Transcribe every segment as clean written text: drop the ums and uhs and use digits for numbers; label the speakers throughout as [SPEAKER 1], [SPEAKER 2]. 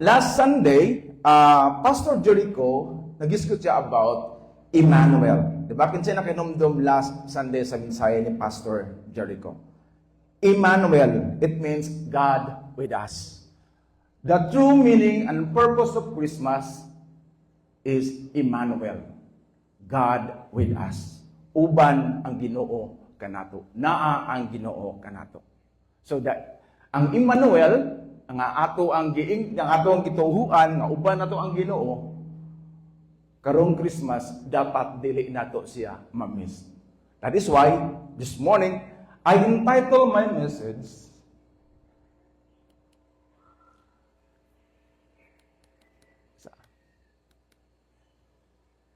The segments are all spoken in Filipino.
[SPEAKER 1] Last Sunday, Pastor Jericho, nag-discuss siya about Emmanuel. Diba? Kinsa na kinumdum last Sunday sa mensahe ni Pastor Jericho. Emmanuel, it means God with us. The true meaning and purpose of Christmas is Emmanuel, God with us. Uban ang Ginoo kanato. Naa ang Ginoo kanato. So that ang Emmanuel nga ato ang gituhuan nga uban nato ang Ginoo karong Christmas dapat dili nato siya ma-miss. That is why this morning I entitle my message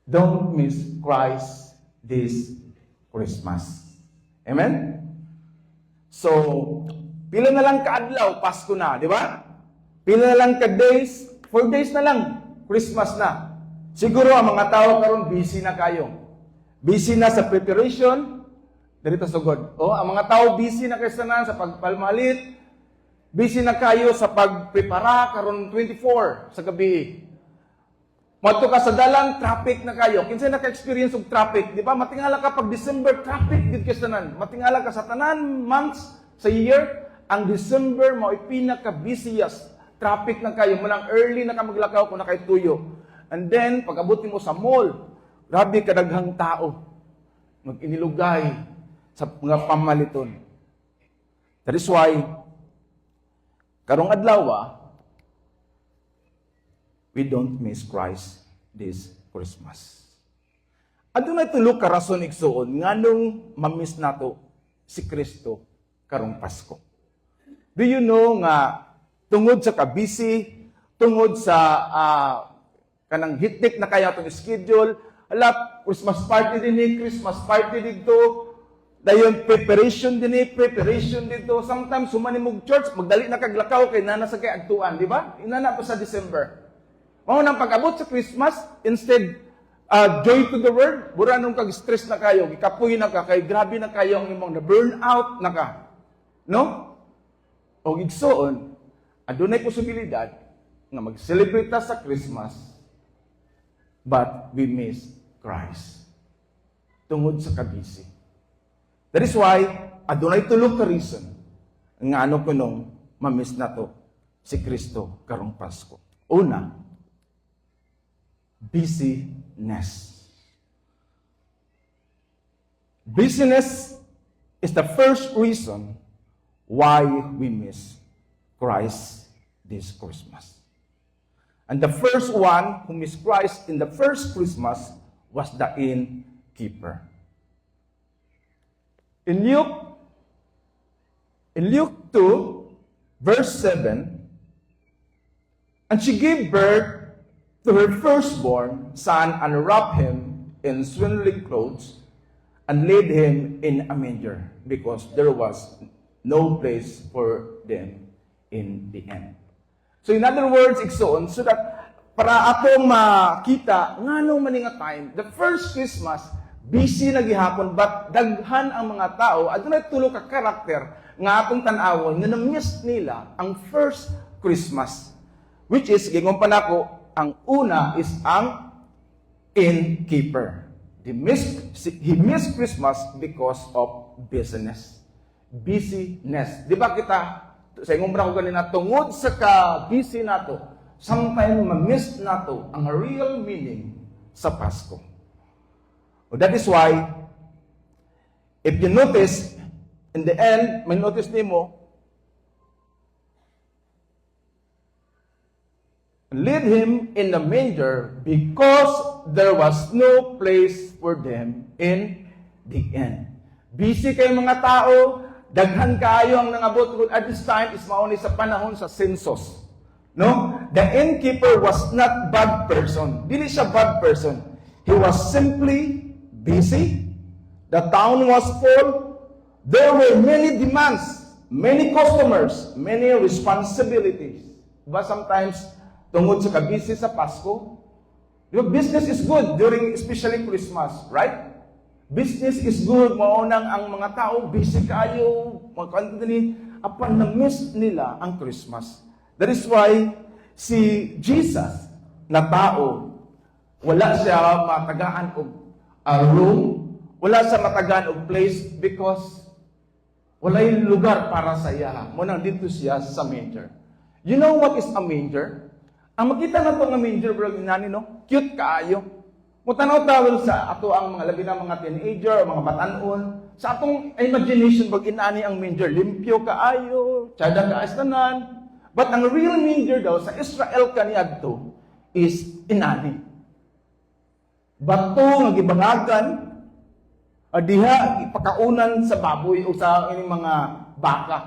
[SPEAKER 1] Don't miss Christ this Christmas. Amen? So, pila na lang kaadlaw, Pasko na, di ba? Pila na lang ka-days, 4 days na lang, Christmas na. Siguro ang mga tao karon busy na kayo. Busy na sa preparation, dito sa God. Ang mga tao busy na kayo sa pagpalmalit, busy na kayo sa pagprepara karon 24 sa gabi. Mato ka sa dalan, traffic na kayo. Kinsa naka-experience og traffic, di ba? Matingala ka pag December, traffic gid kay tanan. Matingala ka sa tanan months sa year, ang December mo ay pinaka-busiest. Traffic na kayo, manang early na ka maglakaw kung nakay tuyo. And then, pag abutin mo sa mall, grabe kadaghang tao. Mag-inilugay sa mga pamaliton. That is why, karong adlaw, we don't miss Christ this Christmas. Adunay tulo ka rason igsuon nganong ma-miss nato si Kristo karong Pasko. Do you know nga tungod sa kabisi, tungod sa kanang hitik na kaya itong schedule, Christmas party din Christmas party dito, dayon preparation din preparation dito. Sometimes sumani mog church, magdali na kaglakaw kay nana sa kay agtuan, di ba? Inana pa sa December. Mao nang pag-abot sa Christmas, instead joy to the world, bura nung kag-stress na kayo, gikapoy na ka, kay grabe na kayo ang imong na-burn out na ka. No? O igsoon, adunay posibilidad nga mag-celebrate ta sa Christmas, but we miss Christ. Tungod sa kabisi. That is why, adunay tulo ka reason nga ano kunong ma-miss na to si Kristo karong Pasko. Una, busyness. Busyness is the first reason why we miss Christ this Christmas. And the first one who missed Christ in the first Christmas was the innkeeper. In Luke 2, verse 7, and she gave birth to her firstborn son and wrapped him in swaddling clothes and laid him in a manger because there was no place for them in the inn. So in other words, igsoon, so that para atong makita nganong maninga time, the first Christmas, busy na gihapon, but daghan ang mga tao, adunay tulo ka karakter nga atong tan-awon nga na-miss nila ang first Christmas. Which is, gingon pa nako, ang una is ang innkeeper. He missed Christmas because of business. Busyness. Di ba kita, sa ingong ko kanina, tungod sa ka-busy nato, sometimes ma-miss nato ang real meaning sa Pasko. That is why, if you notice, in the end, may notice nimo, lead him in the manger because there was no place for them in the inn. Busy kayo mga tao, daghan kayo ang nangabot at this time is mauni sa panahon sa census. No? The innkeeper was not bad person. Dili siya bad person. He was simply busy. The town was full. There were many demands, many customers, many responsibilities. But sometimes tungod sa kabisi sa Pasko, your business is good during especially Christmas, right? Business is good, maunang ang mga tao, busy kayo, apan na-miss nila ang Christmas. That is why, si Jesus na tao, wala siya matagaan og room, wala siya matagaan og place because wala yung lugar para sa iya. Muna dito siya sa manger. You know what is a manger? Ang makita na ito nga manger, bro, inani, no? Cute kaayo. Mutanaw-tawal sa ato ang mga labi na mga teenager, mga batanon. Sa atong imagination, pag inani ang manger, limpyo kaayo, tsada kaastanan. But ang real manger daw, sa Israel kaniyadto, is inani. Bato nga gibangagan, diha ipakaunan sa baboy o sa ining mga baka.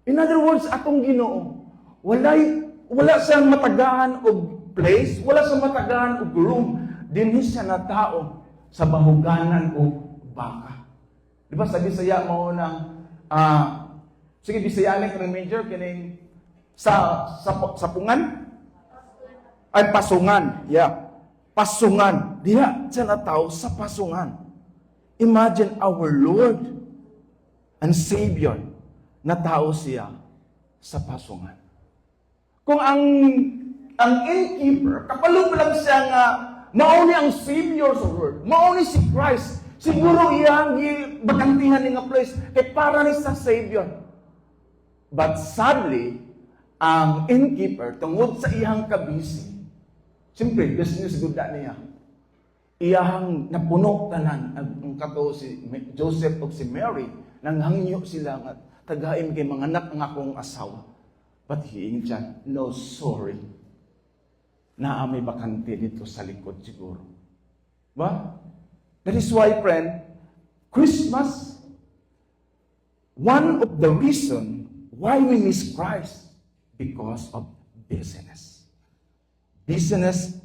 [SPEAKER 1] In other words, atong Ginoo, wala siyang matagaan og place, wala siyang matagaan og room, dinhi siya na tao sa bahuganan og baka. Di ba sa Bisaya mo nang sige Bisaya lang kanang major kining sa pungan ay pasungan. Yeah. Pasungan. Diha siya na tao sa pasungan. Imagine our Lord and Savior na tao siya sa pasungan. Kung ang innkeeper, kapalo pa lang siya nga mauni ang Savior sa world, mauni si Christ, siguro iyang bagantihan ni nga place kay para ni sa Savior. But sadly, ang innkeeper, tungod sa iyang kabisi, siyempre, business good na niya. Iyang napuno tanan ang kato si Joseph o si Mary, nanghangyo sila nga tagaim kay mga anak ng akong asawa. But he dyan, no, sorry. May bakante dito sa likod siguro. Ba? That is why, friend, Christmas, one of the reason why we miss Christ, because of business. Business,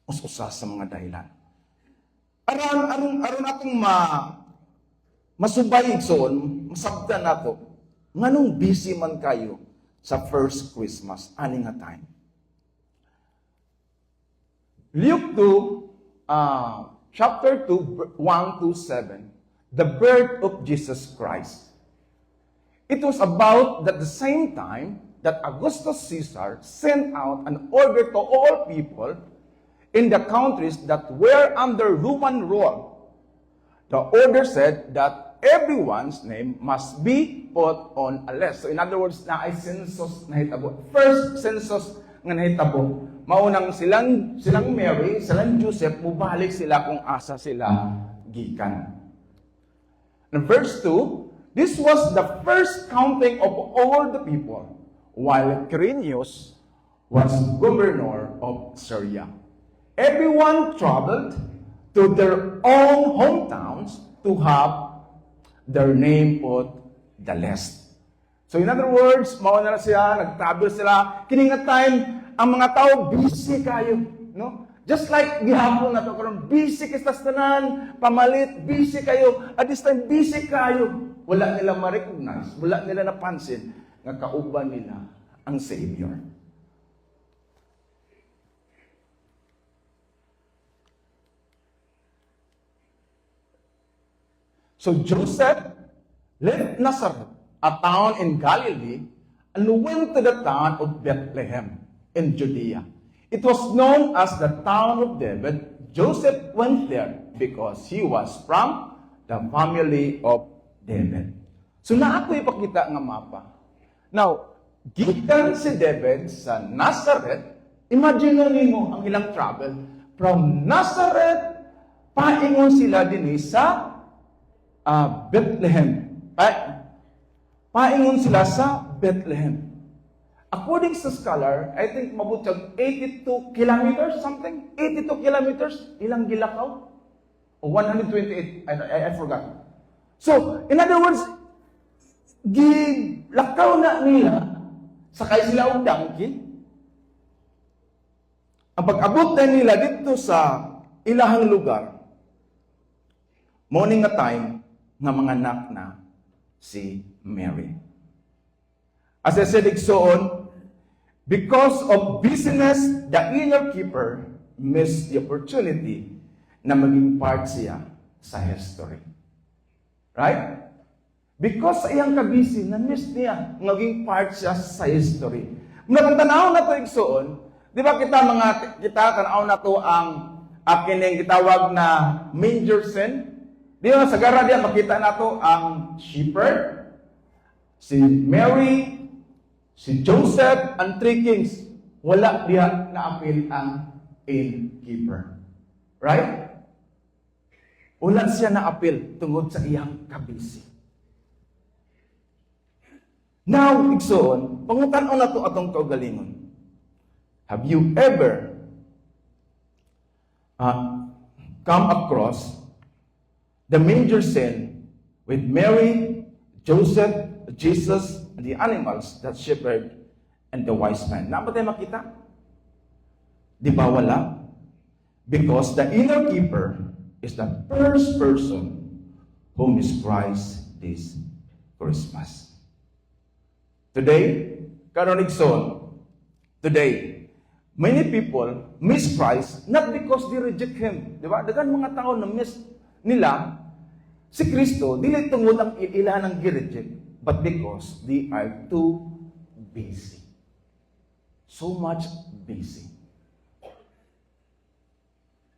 [SPEAKER 1] usa sa mga dahilan. Aron atong masubay igsoon, masabtan nato, nganong busy man kayo sa first Christmas, ani nga time. Luke 2, chapter 2, 1 to 7, the birth of Jesus Christ. It was about at the same time that Augustus Caesar sent out an order to all people in the countries that were under Roman rule. The order said that everyone's name must be put on a list. So in other words, na ay census na hitabo. First census nga nahitabo, maunang silang Mary, silang Joseph, mubalik sila kung asa sila gikan. In verse 2, this was the first counting of all the people, while Quirinius was governor of Syria. Everyone traveled to their own hometowns to have their name put the list. So in other words, mauna na siya, nag-travel sila. Kining nga time, ang mga tao busy kayo, no? Just like gihapon na to, karon busy kay tanan, pamalit, busy kayo. At this time, busy kayo. Wala nila ma-recognize, wala nila napansin nga kauban nila ang Savior. So Joseph left Nazareth, a town in Galilee, and went to the town of Bethlehem in Judea. It was known as the town of David. Joseph went there because he was from the family of David. So na ako ipakita nga mapa. Now, gikan si David sa Nazareth, imagine mo ang ilang travel. From Nazareth, paingon sila din sa Bethlehem. Paingon sila sa Bethlehem. According sa scholar, I think mabutyag 82 kilometers, something. 82 kilometers, ilang gilakaw? O 128, I forgot. So, in other words, gilakaw na nila, sakay sila og donkey. Ang pag-abot na nila dito sa ilahang lugar, morning na time, nga mga anak na si Mary. As I said, igsoon, because of business, the inner keeper missed the opportunity na maging part siya sa history. Right? Because sa iyang kabisi, na-miss niya maging part siya sa history. Muna kung tanaw na to igsoon, di ba kita tanaw na to ang kining gitawag na manger scene? Di ba sa gara diyan makita na to ang shepherd, si Mary, si Joseph, and three kings. Wala diya na-appeal ang innkeeper. Right? Wala siya na-appeal tungod sa iyang kabisi. Now, igsoon, pangutan-on na to atong kaugalingon. Have you ever come across the manger scene with Mary, Joseph, Jesus, and the animals, that shepherd, and the wise man? Na ba tayo makita? Di ba wala? Because the inner keeper is the first person whom is Christ this Christmas. Today, today, many people miss Christ not because they reject Him. Di ba? Dagan mga tao na miss nila si Kristo, dili tungod ang ilan ang gi-reject, but because they are too busy. So much busy.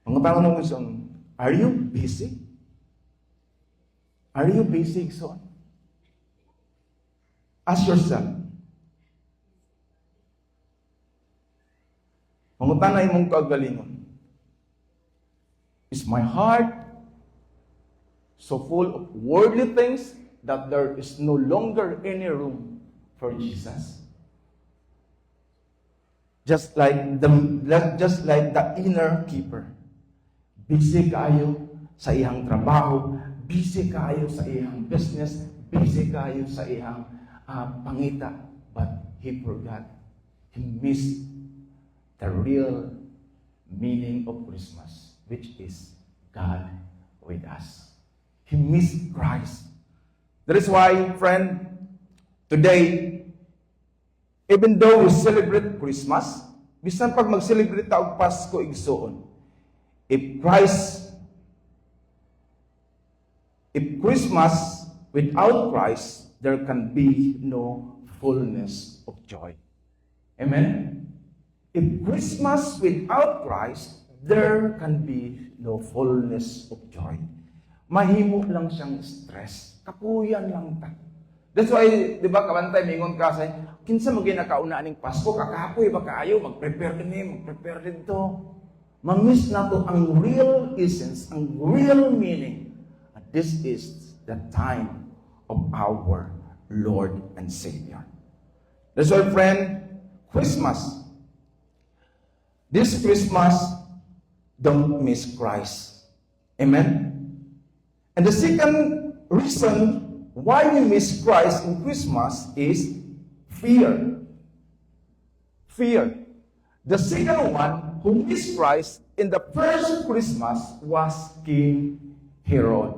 [SPEAKER 1] Pangutangan mo son, are you busy? Are you busy, son? Ask yourself. Pangutanay mong kagalingon. Is my heart so full of worldly things that there is no longer any room for Jesus? Just like the inner keeper. Busy kayo sa iyang trabaho, busy kayo sa iyang business, busy kayo sa iyang pangita, but he forgot. He missed the real meaning of Christmas, which is God with us. He missed Christ. That is why, friend, today, even though we celebrate Christmas, bisan pag mag-celebrate taog Pasko igsoon, if Christmas without Christ, there can be no fullness of joy. Amen? If Christmas without Christ, there can be no fullness of joy. Mahimo lang siyang stress. Kapuyan lang ta. That's why, di ba, kabantay, mingon ka sa, kinsa mo ginakauna aning Pasko, kakapoy ba kaayo, mag-prepare dito. Mamiss na to ang real essence, ang real meaning. And this is the time of our Lord and Savior. That's why, friend, Christmas. This Christmas, don't miss Christ. Amen? And the second reason why we miss Christ in Christmas is fear. Fear. The second one who missed Christ in the first Christmas was King Herod.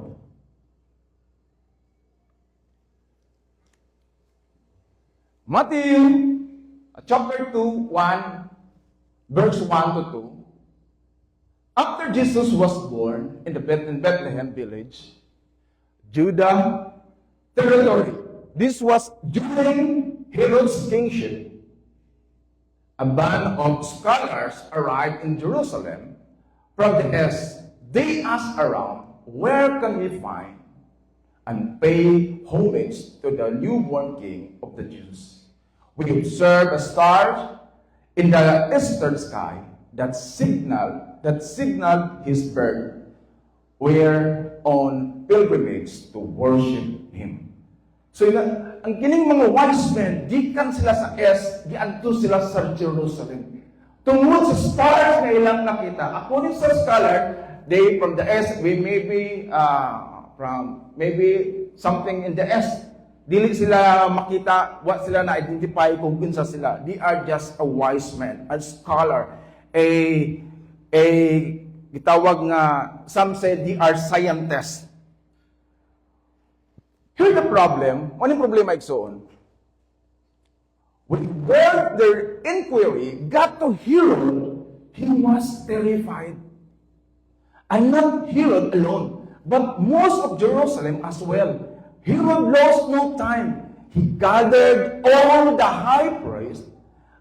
[SPEAKER 1] Matthew chapter 2, 1, verse 1 to 2. After Jesus was born in the Bethlehem village, Judah territory. This was during Herod's kingship. A band of scholars arrived in Jerusalem from the east. They asked around, where can we find and pay homage to the newborn king of the Jews? We observed a star in the eastern sky that signaled his birth. We're on pilgrimage to worship him. So, ang kining mga wise men, gikan sila sa giadto sila sa Jerusalem. Tungod sa stars na ilang nakita, according sa scholar, they from the east, we maybe from maybe something in the east. Dili sila makita, what sila na-identify kung kinsa sila. They are just a wise man, a scholar, gitawag nga, some say they are scientists. Here's the problem. Ano yung problema igsoon? When their inquiry got to Herod, he was terrified. And not Herod alone, but most of Jerusalem as well. Herod lost no time. He gathered all the high priests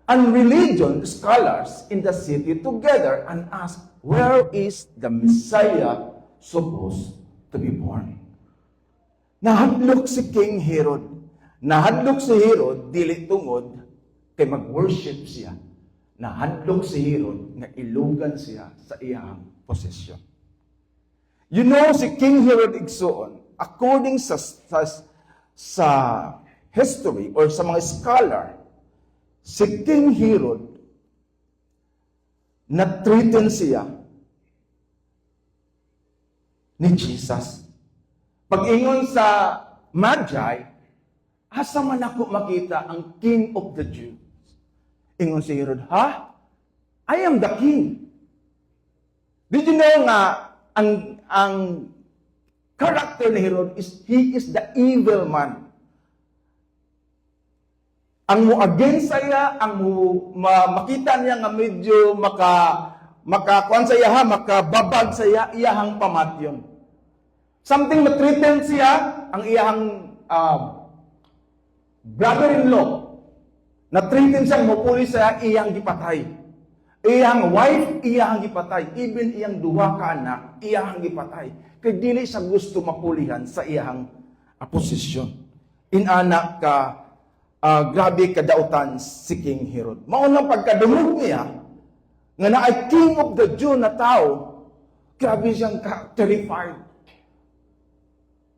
[SPEAKER 1] and religion scholars in the city together and asked, where is the Messiah supposed to be born? Nahadlok si King Herod. Nahadlok si Herod, dili tungod, kay mag-worship siya. Nahadlok si Herod, nga ilugan siya sa iyang posisyon. You know, si King Herod igsoon, according sa history or sa mga scholar, si King Herod, na-threaten siya ni Jesus. Pag-ingon sa Magi, asa man ako makita ang King of the Jews? Ingon si Herod, ha? I am the king. Did you know nga, ang character ni Herod is, he is the evil man. Ang mo against saya, ang mo makita niya nga medyo makakuan saya ha, makababag saya, iyahang pamatyon. Something matreaten siya, ang iyahang brother-in-law, na-treaten siya, mapuli siya, iyang gipatay. Iyang wife, iyang gipatay. Even iyang duha ka anak, iyang gipatay. Kaya dili siya gusto mapulihan sa iyang posisyon. Inanak ka, grabe kadautan si King Herod. Maunang pagkadumog niya, nga na ay King of the Jew na tao, grabe siyang terrified.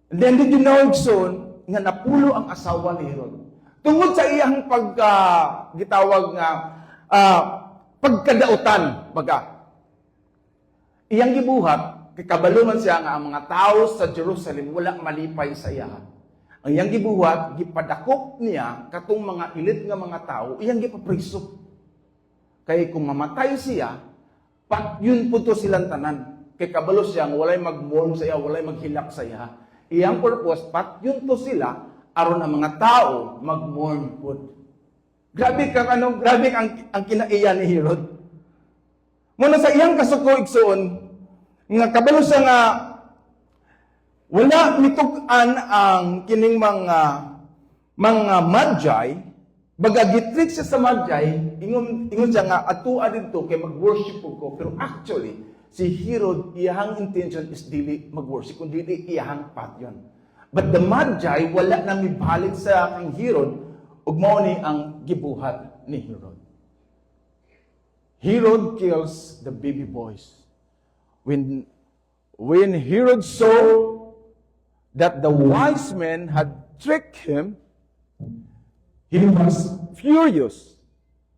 [SPEAKER 1] And then did you know, son, nga napulo ang asawa ni Herod. Tungod sa iyang gitawag nga, pagkadautan, baga. Iyang gibuhat, kikabalungan siya nga ang mga tao sa Jerusalem, wala malipay sa iya. Ang iyang gibuhat, gipadakop niya katong mga ilit nga mga tao, iyang gipapriso. Kaya kung mamatay siya, yun po to silang tanan. Kay kabalo siya, walay mag-mourn sa iya, walay maghilak sa iya. Iyang purpose, yun to sila, aron ang mga tao mag-mourn po. Grabe ang kinaiya ni Herod. Muna sa iyang kasuko igsoon, nga kabalo siya nga, wala nitukan ang kining mga magi, baga gitrik siya sa magi, ingon siya nga, atua dito kay mag-worship ko. Pero actually, si Herod, iyahang intention is dili mag-worship, kundi iyahang patyon. But the magi, wala na mibalik sa King Herod, ug mao ni ang gibuhat ni Herod. Herod kills the baby boys. When Herod saw that the wise men had tricked him, he was furious.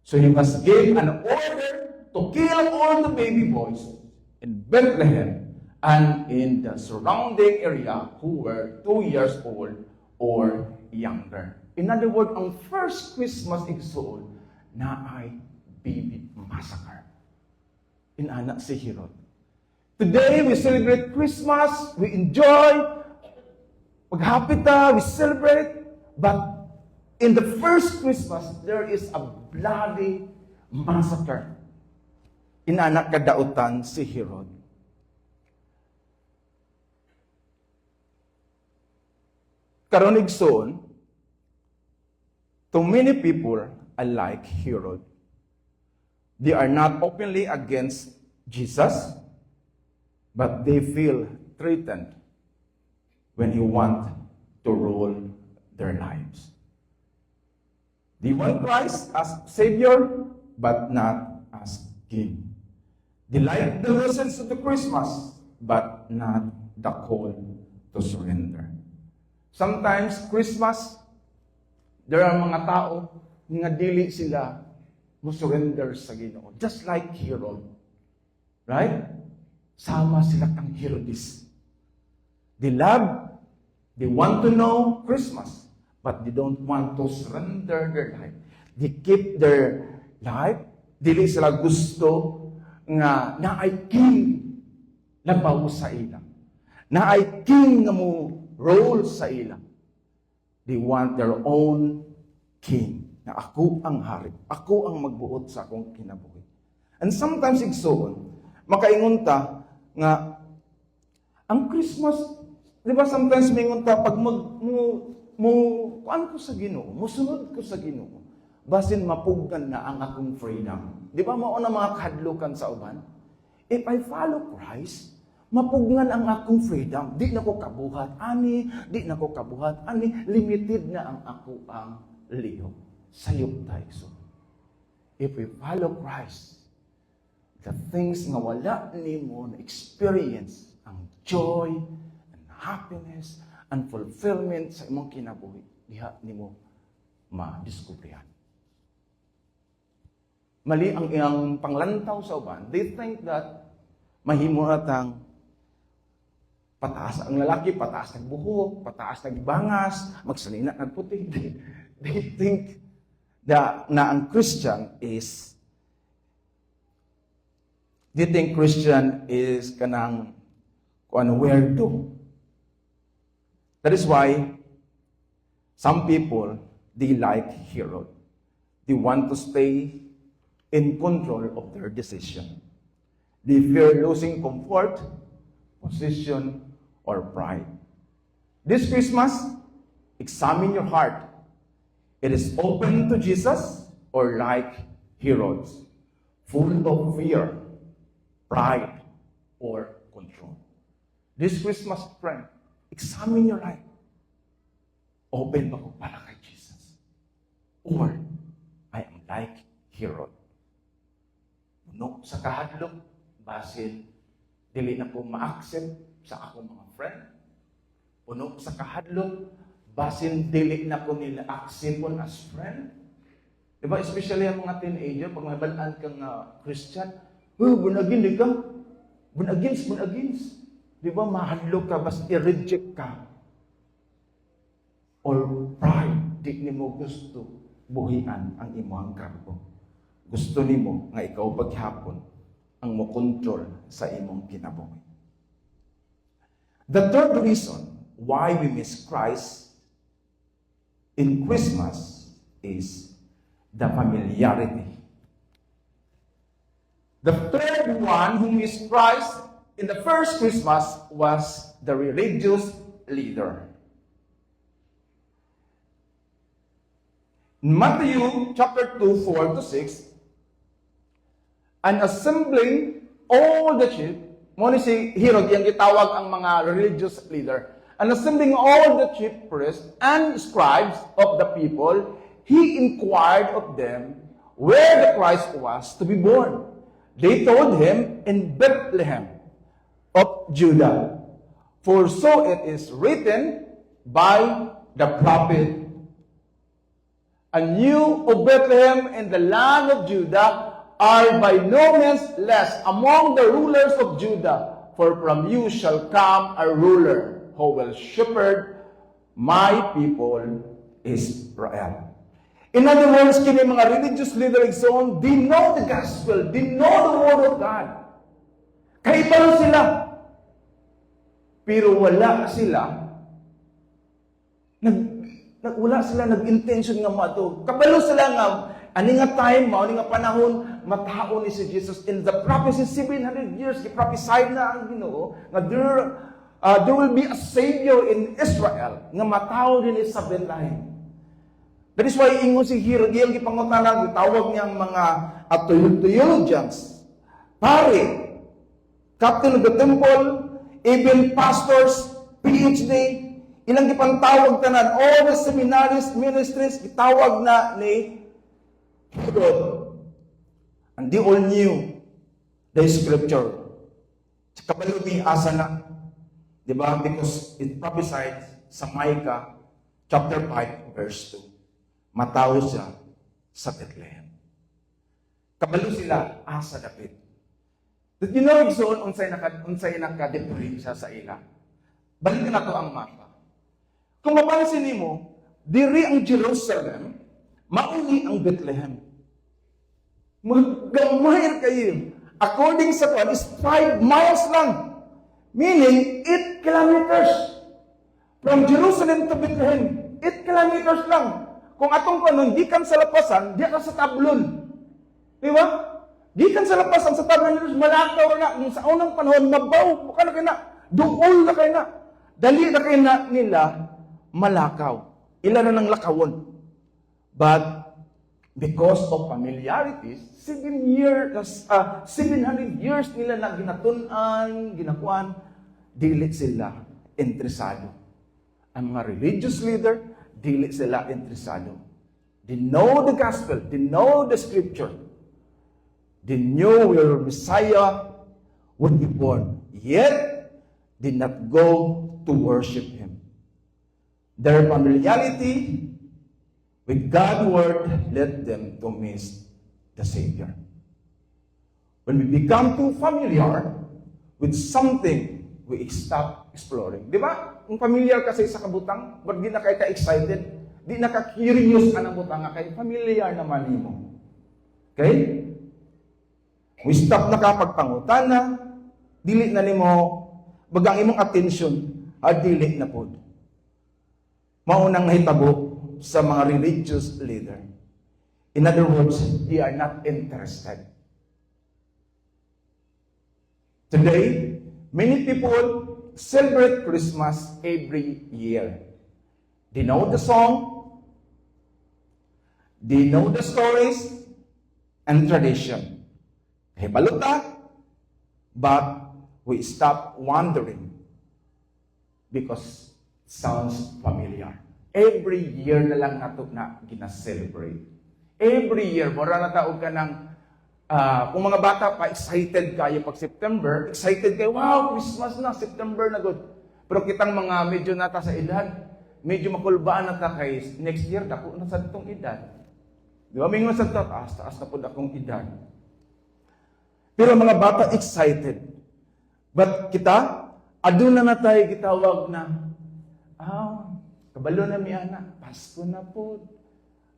[SPEAKER 1] So he must give an order to kill all the baby boys in Bethlehem and in the surrounding area who were 2 years old or younger. In other words, ang first Christmas igsoon na ay baby massacre. Inanak si Herod. Today, we celebrate Christmas, we enjoy, maghapit we celebrate, but in the first Christmas, there is a bloody massacre. Inanak kadautan si Herod. Karon igsoon, to many people alike Herod, they are not openly against Jesus, but they feel threatened when he want to rule their lives. They want Christ as Savior, but not as King. They like the lessons of the Christmas, but not the call to surrender. Sometimes, Christmas, there are mga tao nga dili sila mo-surrender sa Ginoo. Just like Herod. Right? Sama sila kang Herodes. They want to know Christmas, but they don't want to surrender their life. They keep their life. Dili sila gusto nga na ay king na bawo sa ilang. Na ay king nga mo role sa ilang. They want their own king. Na ako ang hari. Ako ang magbuot sa akong kinabuhi. And sometimes igsoon, makaingon ta nga ang Christmas, di ba sometimes mingon ta pag kuan ko sa Ginoo, musunod ko sa Ginoo. basin mapugnan na ang akong freedom. Di ba mao na mga kahadlukan sa uban? If I follow Christ, mapugnan ang akong freedom. Di na ko kabuhat ani, limited na ang ako ang lihok. Sayop tayo. So, if we follow Christ, the things nga wala nimo na experience, ang joy, and happiness, and fulfillment sa imong kinabuhi, diha nimo ma-discoveryan. Mali ang iyang panglantaw sa uban. They think that mahimo ratang pataas ang lalaki, pataas ng buhok, pataas ng bangas, magsalina ng puti. They think na ang Christian is kanang weirdo. That is why some people, they like Herod. They want to stay in control of their decision. They fear losing comfort, position, or pride. This Christmas, examine your heart. It is open to Jesus or like Herod's, full of fear, pride, or control. This Christmas, friend, examine your life. Open ba ko para kay Jesus? Or I am like Herod. Puno sa kahadlok, basin, dili na po ma-accept sa akong mga friend. Puno sa kahadlok, basin dili na ko nila accept po as friend. Diba, especially ang mga teenager, pag mabalaan kang Christian, bunagin di ka. Bunagins. Diba, mahadlok ka, bas i-reject ka. Or pride, di ni mo gusto buhian ang imong kargo. Gusto nimo nga ikaw paghapon ang mo control sa imong kinabuhi. The third reason why we miss Christ in Christmas is the familiarity. The third one who missed Christ in the first Christmas was the religious leader. In Matthew chapter 2, 4-6, and assembling all the chief, muna si Herod, yung gitawag ang mga religious leader, and assembling all the chief priests and scribes of the people, he inquired of them where the Christ was to be born. They told him, in Bethlehem of Judah. For so it is written by the prophet, and you, O Bethlehem, in the land of Judah, are by no means less among the rulers of Judah, for from you shall come a ruler who will shepherd my people Israel. In other words, kini mga religious leaders igsoon, they know the gospel, they know the word of God. Kaibalo sila. Pero wala sila nag-intention nga mato. Kabalo sila nga, ani nga time, ani nga panahon, matao ni si Jesus. In the prophecy, 700 years, gi-prophesy na ang Ginoo, nga there will be a Savior in Israel, nga matao din sa Bethlehem. That is why ingon si Herod, iyang gipangutanan, gitawag niyang mga theologians, pare, captain of the temple, even pastors, PhD, ilang gipantawag tanan, all the seminaries, ministries, gitawag na ni Herod. And they all knew the scripture. Sa kabalo ni asa na, di ba? Because it prophesied sa Micah chapter 5, verse 2. Matao siya sa Bethlehem. Kabalo sila, asa dapit. Did you know, Igsoon, unsay naka-deprime siya sa ila? Balik na to ang mapa. Kung mapansin nimo, diri ang Jerusalem, mauni ang Bethlehem. Maggamay kayo. According sa kwan, is 5 miles lang. Meaning, 8 kilometers. From Jerusalem to Bethlehem, 8 kilometers lang. Kung atong kwan, gikan sa lapasan, di ka sa tablon. Di ba? Gikan sa lapasan, sa tablon, malakaw na. Kung sa unang panahon, mabaw. Baka na kayo na. Duol na kayo na. Dali na kayo na nila malakaw. Ilan na ng lakawon. But Because of familiarities, 700 years nila na ginatunan, ginakuan, dili sila interesado. Ang mga religious leader, dili sila interesado. They know the gospel, they know the scripture. They knew where Messiah would be born, yet did not go to worship Him. Their familiarity with God's word led them to miss the Savior. When we become too familiar with something, we stop exploring. Di ba? Kung familiar kasi sa kabutang, ba't di na kayo ka-excited? Di na ka-curious ka ng butang, kaya familiar naman mo. Okay? We stop na kapagpangutana, dili na nimo, bagang imong attention, dili na po. Maunang nahitabo sa mga religious leader. In other words, they are not interested. Today, many people celebrate Christmas every year. They know the song, they know the stories, and tradition. Hibaluta, but we stop wondering because it sounds familiar. Every year na lang nato na gina-celebrate. Every year, mura na taog ka ng, kung mga bata pa, excited kayo pag September, excited kayo, wow, Christmas na, September na good. Pero kitang mga medyo nata sa edad, medyo makulbaan na ta kay next year, dako na sa itong edad. Di ba? Mingon sa taas na po akong edad. Pero mga bata excited. But kita, aduna na tayo gitawag na, kabalo na mi anak, Pasko na po.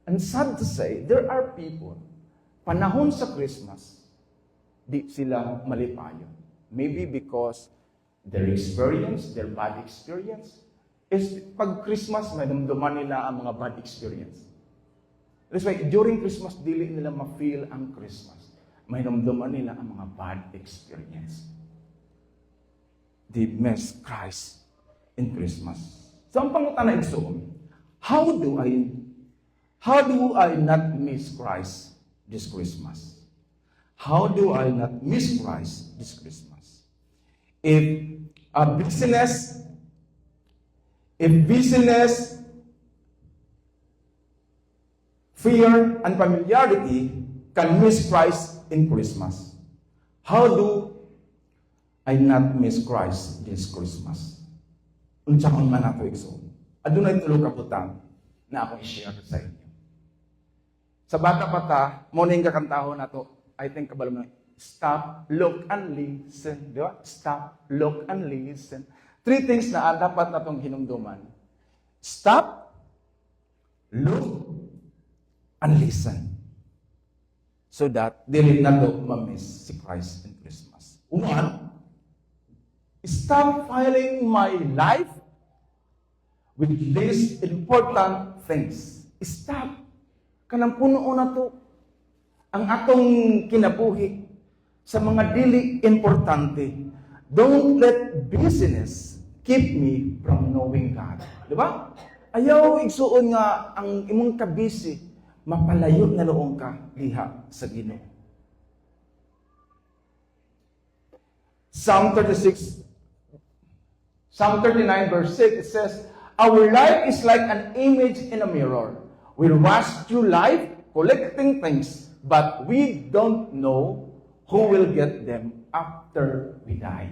[SPEAKER 1] And sad to say, there are people, panahon sa Christmas, di sila malipayon. Maybe because their experience, their bad experience, is pag Christmas, may namdaman nila ang mga bad experience. That's why, during Christmas, dili nila ma-feel ang Christmas. May namdaman nila ang mga bad experience. They miss Christ in Christmas. So, ang pangutan na igsoon, how do I not miss Christ this Christmas? How do I not miss Christ this Christmas? If business, fear, and familiarity can miss Christ in Christmas, how do I not miss Christ this Christmas? Unsa man man ako igsoon. Adunay tulo ka butang na ako i-share sa inyo. Sa bata pa ta, mo ning kakantahon nato, I think kabalo mo, stop, look, and listen. Di ba? Stop, look, and listen. 3 things na dapat natong hinumduman. Stop, look, and listen. So that dili na to ma-miss si Christ in Christmas. 1, stop filling my life with these important things. Stop. Kanang puno na to ang atong kinabuhi sa mga dili importante. Don't let business keep me from knowing God. Diba? Ayaw igsuon nga ang imong kabisi mapalayo na noong ka diha sa Ginoo. Psalm 39 verse 6, it says, our life is like an image in a mirror. We rush through life collecting things, but we don't know who will get them after we die.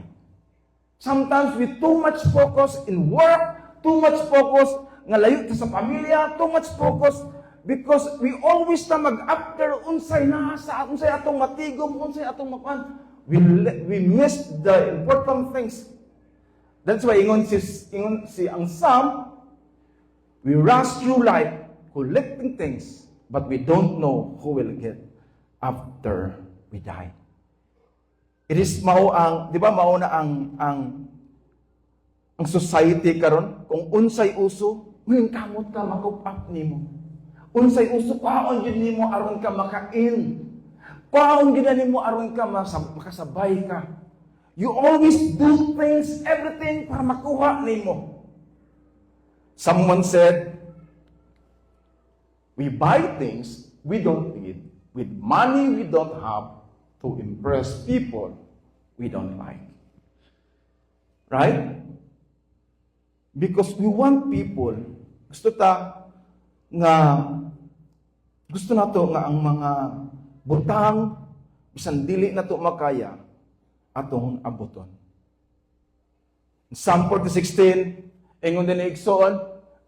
[SPEAKER 1] Sometimes we too much focus in work, too much focus nga layo sa pamilya, too much focus because we always na mag-after unsay atong matigom, unsay atong makuan. We miss the important things. That's why ingon si ang Psalm, we rush through life collecting things, but we don't know who will get after we die. It is di ba mao na ang society karon kung unsay uso, ngayon kamot ka makup-up nimo. Unsay uso paon gyud nimo aron ka makain. Paon gyud nimo aron ka makasabay ka. You always do things, everything para makuha nimo. Someone said, we buy things we don't need, with money we don't have, to impress people we don't like. Right? Because we want people, gusto nato nga ang mga butang, bisan dili na to makaya, atong abuton. In Psalm 40:16, ingon din ni Igsoon,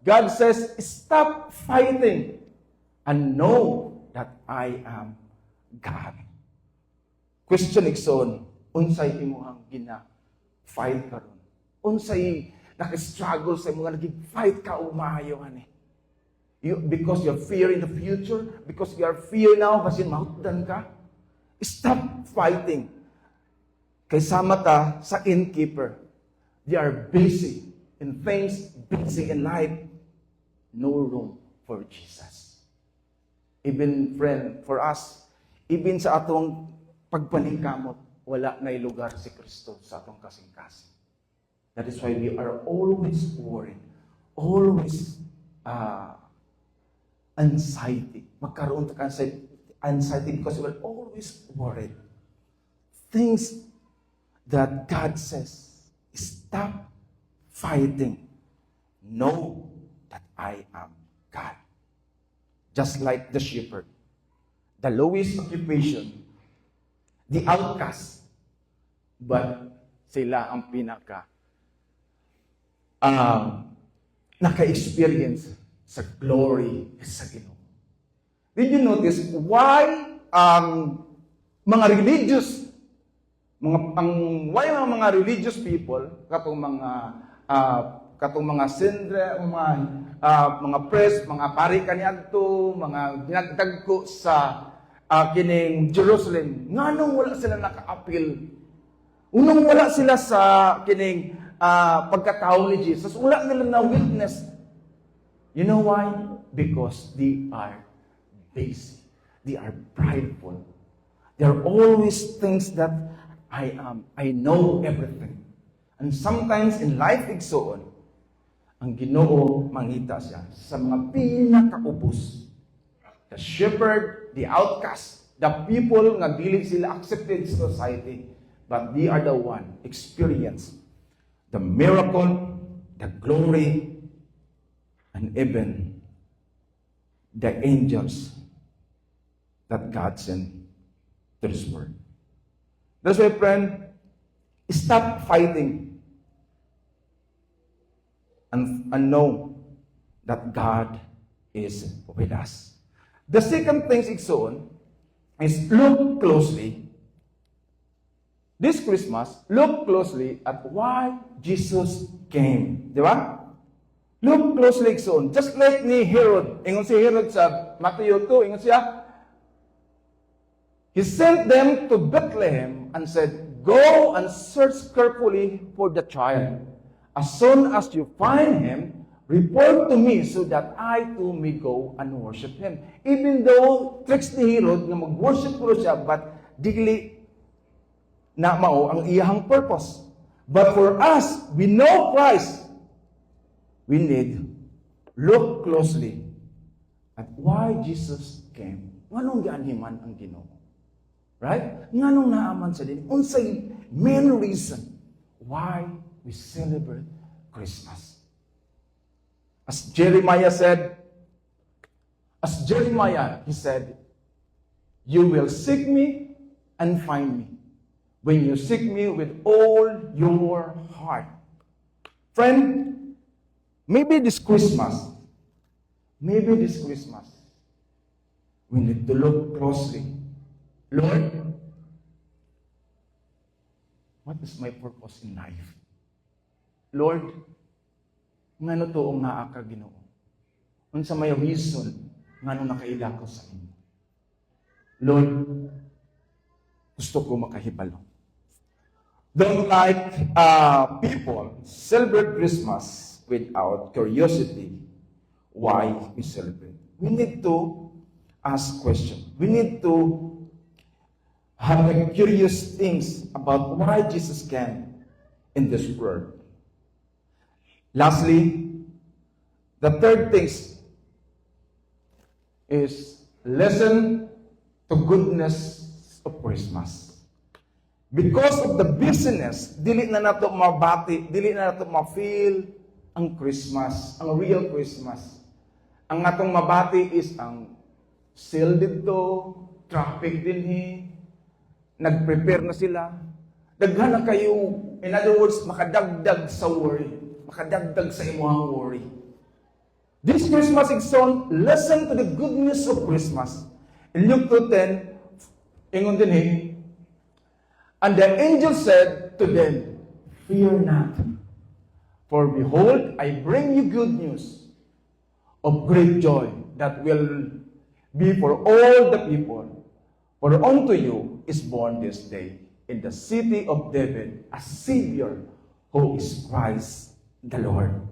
[SPEAKER 1] God says, stop fighting and know that I am God. Question Igsoon, unsay imuhang gina-fight karon? Unsay naka-struggle sa mga nag-fight ka umayo ani? Because you're fear in the future, because you are fear now, kasi mahutdan ka, stop fighting. Kay sama ta sa innkeeper. They are busy in things, busy in life. No room for Jesus. Even, friend, for us, even sa atong pagpaningkamot, wala na lugar si Kristo sa atong kasing-kasing. That is why we are always worried, always anxiety. Magkaroon ka anxiety because we're always worried. Things that God says, stop fighting. Know that I am God. Just like the shepherd, the lowest occupation, the outcast, but sila ang pinaka naka-experience sa glory sa Ginoo. Did you notice why mga religious people katong mga sendre, mga press, mga pari kaniadto, mga ginagdagko sa kining Jerusalem, nganong wala sila naka-appeal? Unang wala sila sa kining pagkatao ni Jesus, wala nila na witness. You know why? Because they are busy. They are prideful. There are always things that I know everything. And sometimes in life igsoon, ang Ginoo mangita siya sa mga pinakaubos. The shepherd, the outcast, the people nga dili sila accepted in society, but they are the one experience the miracle, the glory, and even the angels that God sent to this world. That's why, friend, stop fighting and know that God is with us. The second thing is look closely. This Christmas, look closely at why Jesus came. Di ba? Look closely, son. Just like ni Herod. Ingon si Herod sa Matthew 2, ingon siya, he sent them to Bethlehem and said, go and search carefully for the child. As soon as you find him, report to me so that I too may go and worship him. Even though tricks ni Herod nga mag-worship ko siya, but dili na mao ang iyahang purpose. But for us, we know Christ. We need look closely at why Jesus came. Nganong gianhiman ang Ginoo? Right? Nganong naaman sa din? Unsay main reason why we celebrate Christmas? As Jeremiah, he said, you will seek me and find me when you seek me with all your heart. Friend, maybe this Christmas, we need to look closely. Lord, what is my purpose in life? Lord, ngano to ang naa ka Ginoo? Unsa may reason ngano nakaila ko sa inyo? Lord, gusto ko makahibalo. Don't like people celebrate Christmas without curiosity why we celebrate. We need to ask questions. We need to have curious things about why Jesus came in this world. Lastly, the third thing is listen to goodness of Christmas. Because of the busyness, dili na nato mabati, dili na nato ma-feel ang Christmas, ang real Christmas. Ang atong mabati is ang sale dito, traffic dinhi, nag-prepare na sila. Daghan na kayo, in other words, makadagdag sa worry, makadagdag sa imuhang worry. This Christmas igsoon, listen to the goodness of Christmas. In Luke 2:10, ingon din and the angel said to them, fear not, for behold, I bring you good news of great joy that will be for all the people. For unto you is born this day in the city of David a Savior, who is Christ the Lord.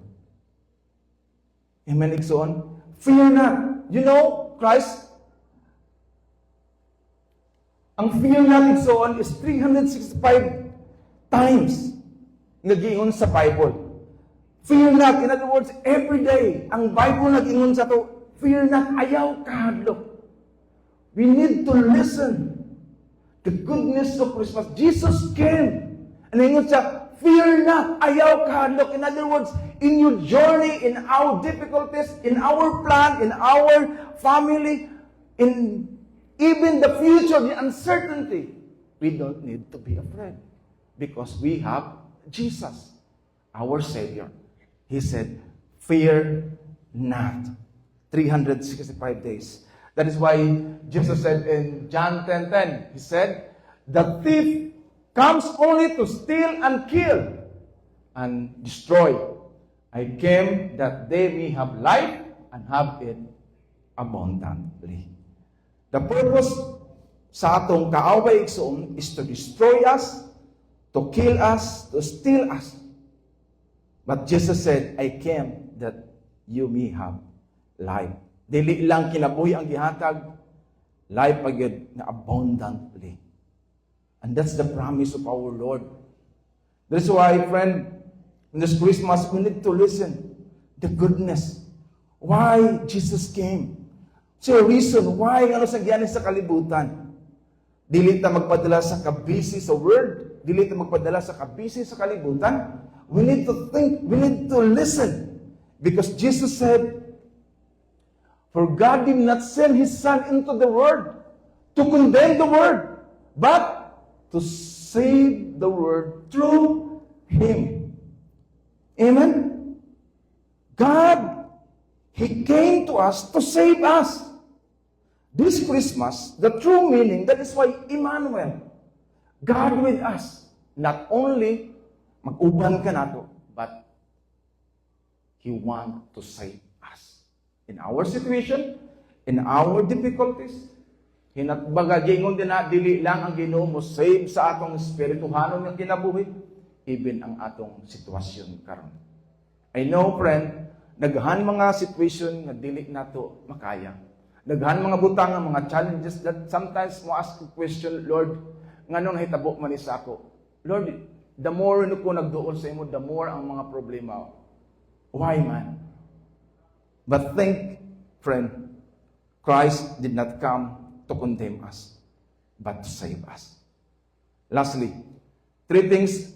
[SPEAKER 1] Amen, igsoon. Fear not. You know, Christ, ang fear not, igsoon, is 365 times nag-iingon sa Bible. Fear not. In other words, every day, ang Bible nag-iingon sa to, fear not, ayaw kahadlok. We need to listen. The goodness of Christmas. Jesus came. And ingon siya, fear not, ayaw kahadlok. In other words, in your journey, in our difficulties, in our plan, in our family, in even the future, the uncertainty, we don't need to be afraid. Because we have Jesus, our Savior. He said, fear not. 365 days. That is why Jesus said in John 10:10, He said, the thief comes only to steal and kill and destroy. I came that they may have life and have it abundantly. The purpose sa atong kaaway igsoon is to destroy us, to kill us, to steal us. But Jesus said, I came that you may have life. Dili lang kinabuhi ang gihatag, life agad na abundantly. And that's the promise of our Lord. That's why, friend, in this Christmas, we need to listen the goodness. Why Jesus came. So, reason why ano sa giyanin sa kalibutan. Dili ta magpadala sa kabisi sa world. Dili ta magpadala sa kabisi sa kalibutan. We need to think, we need to listen. Because Jesus said, for God did not send His Son into the world to condemn the world, but to save the world through Him. Amen? God, He came to us to save us. This Christmas, the true meaning, that is why Emmanuel, God with us, not only mag-uban ka nato, but He want to save us. In our situation, in our difficulties, hinatbaga, gingon din na, dili lang ang Ginoo mo save sa atong espirituhanon ng kinabuhi, even ang atong sitwasyon karon. I know, friend, daghan mga situation na dili nato makaya. Daghan mga butang, mga challenges that sometimes mo ask the question, Lord, nganong nahitabo man ni sa ako? Lord, the more ko nagduol sa imo, the more ang mga problema. Why man? But think, friend, Christ did not come to condemn us, but to save us. Lastly, 3 things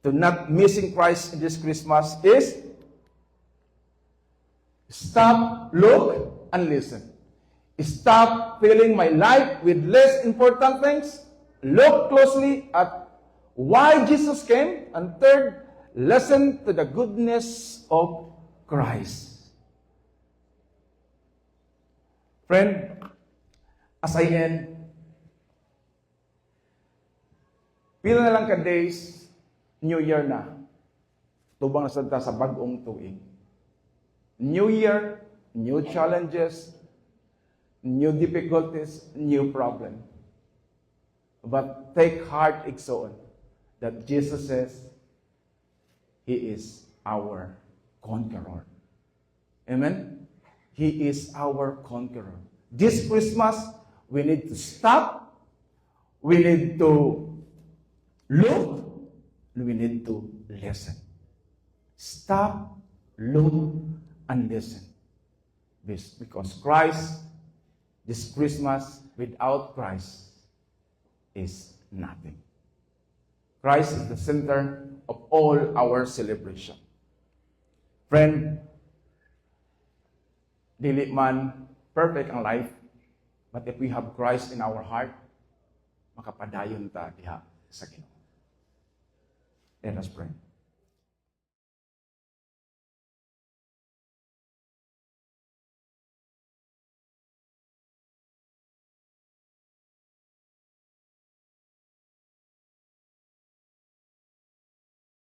[SPEAKER 1] to not missing Christ in this Christmas is stop, look, and listen. Stop filling my life with less important things. Look closely at why Jesus came. And third, listen to the goodness of Christ. Friend, as I end, pila na lang ka days, New Year na. Tubang na sa bagong tuig. New Year, new challenges, new difficulties, new problem. But take heart, igsoon, that Jesus says, He is our conqueror. Amen? He is our conqueror. This Christmas, we need to stop, we need to look, and we need to listen. Stop, look, and listen. Because Christ this Christmas without Christ is nothing. Christ is the center of all our celebration. Friend, dili man perfect ang life, but if we have Christ in our heart, makapadayon ta diha sa Ginoo. Let us pray.